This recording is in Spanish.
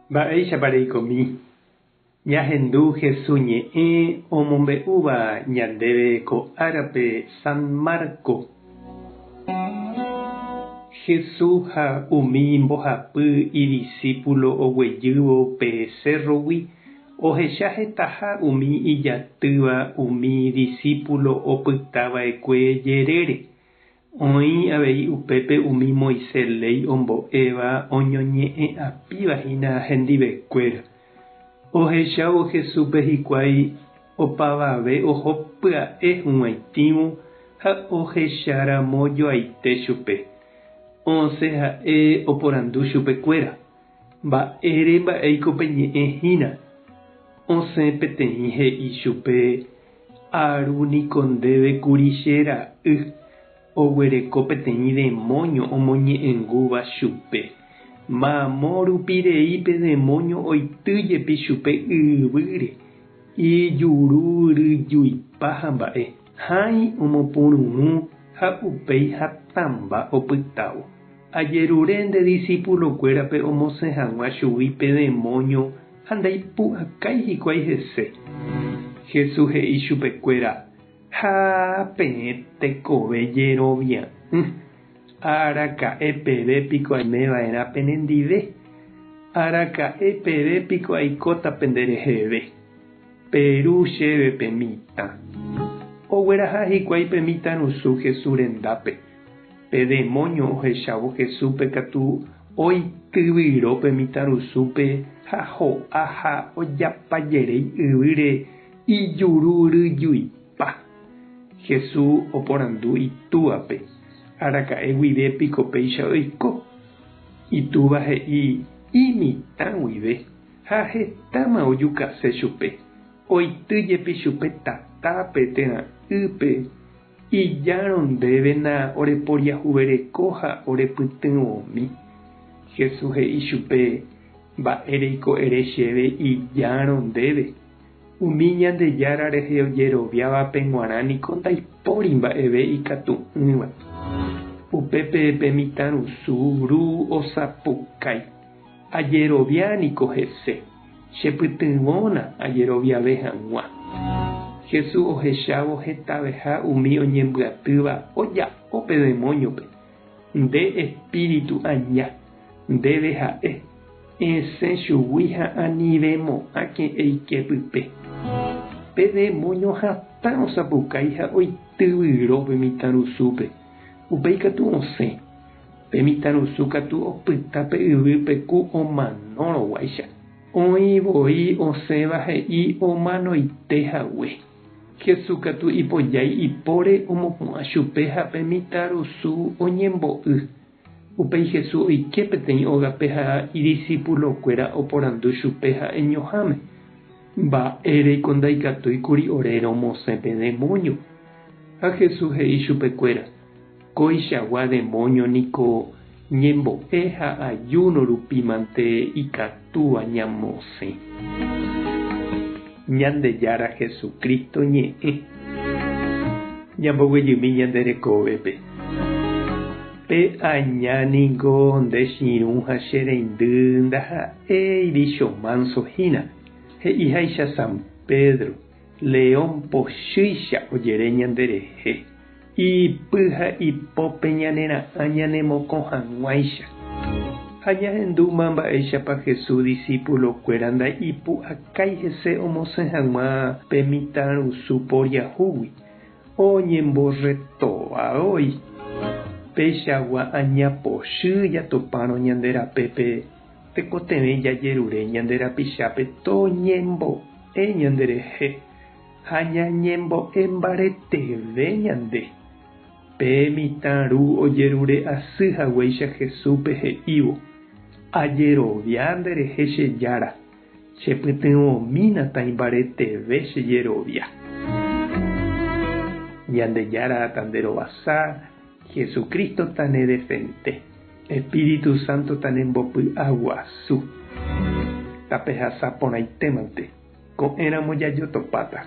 Mba'eichapareikomi ñahendu Jesús ñe'ẽ omombe'úva ñandéve ko árape San Marco. Jesús ha umi mbohapy idiscípulo oguejývo pe cerrogui ohecha hetaha umi ijatýva umi discípulo opytava'ekue jerére. Oĩ avei upépe umi Moisés ley ombo'éva oñoñe'ẽ'apivahína hendivekuéra. Ohechávo Jesúspe hikuái opavave oho pya'e huguaitĩvo ha ohecharamojoaite chupe. Osẽ ha'e oporandu chupekuéra. Mba'ére mba'éiko peñe'ẽhína. Osẽ peteĩ he'i chupe arúniko ndévekuri che ra'y. Oguereko peteĩ demonio omoñe'ẽngúva chupe. Mamórupireípe demonio oitýjepi chupe yvýre, ijurúryjuipa ha mba'e. Hãi omopururũ ha upéi hatãmba opytávo. Ajerure nde discípulokuérape omosẽ hag̃ua chugui pe demonio ha ndaipu'akái hikuái hese. Jesús he'i chupekuéra: ha peẽ tekove jerovia'ỹ. Araka'e pevépiko aimeva'erã penendive. Araka'e pevépiko aikóta pendereheve. Peru chéve pe mitã. Ogueraha hikuái pe mitãrusu Jesús rendápe. Pe demonio ohechávo Jesúspe katu oityvyro pe mitãrusúpe ha ho'a ha ojapajerei yvýre ijurúryjuipa. Jesús oporandu itúvape. Araka'e guivépiko péicha oiko. Itúva he'i imitã guive ha hetáma ojukase chupe. Oitýjepi chupe tatápe tera'ýpe. Ijáro ndévena oreporiahuvereko ha orepytyvõmi. Jesús he'i chupe: mba'éreiko ere chéve ijáro ndéve. Umi Ñandejára rehe ojeroviávape g̃uarãniko ndaipóri mba'eve ikatu'ỹva. Upépe pe mitãrusu ru osapukái. Ajeroviániko hese. Chepytyvõna ajeroviave hag̃ua. Jesús ohechávo hetaveha umi oñembyatýva oja'o pe demoniope. Nde espíritu aña. Ndéve ha'e. Esẽ chugui ha anivemo'ãke eike pype. Pe demonio hatã osapukái ha oityvyro pe mitãrusúpe. Upéi katu osẽ. Pe mitãrusu katu opyta pe yvýpe ku omanórõguaicha. Oĩvoi osẽva he'i omanoitehague. Jesús katu ipojái ipóre omopu'ã chupe ha pe mitãrusu oñembo'y. Upéi Jesús oike peteĩ ógape ha idiscípulokuéra oporandu chupe ha eñohãme. Mba'éreiko ndaikatúikuri ore romosẽ pe demonio. Ha Jesús he'i chupekuéra: koichagua demonio niko ñembo'e ha ayuno rupimante ikatúva ñamosẽ. Ñandejára Jesucristo ñe'ẽ. Ñamboguejymi ñande rekovépe. Pe añániko ndechirũ ha chereindy ndaha'éivi chomansohína. He'íhaicha San Pedro, León pochýicha ojere ñanderehe. Ipy ha ipópe ñanera'ã ñanemokõ hag̃uáicha. Ha ñahendúma mba'éichapa Jesús discípulokuéra ndaipu'akái hese omosẽ hag̃ua pe mitãrusu poriahúgui. Oñemborretova'ói. Péichagua añapochy jatopárõ ñande rapépe tekotevẽ jajerure ñande rapichápe toñembo'e ñanderehe ha ñañembo'e mbareteve ñande. Pe mitãru ojerure asyhaguéicha Jesúspe he'ívo: ajerovia nderehe che jára. Chepytyvõmína taimbareteve chejerovia. Ñandejára tanderovasa. Jesucristo tane defente. Espíritu Santo tane mbopy'aguasu. Tapehasaporãitémante. Ko'ẽramo jajotopáta.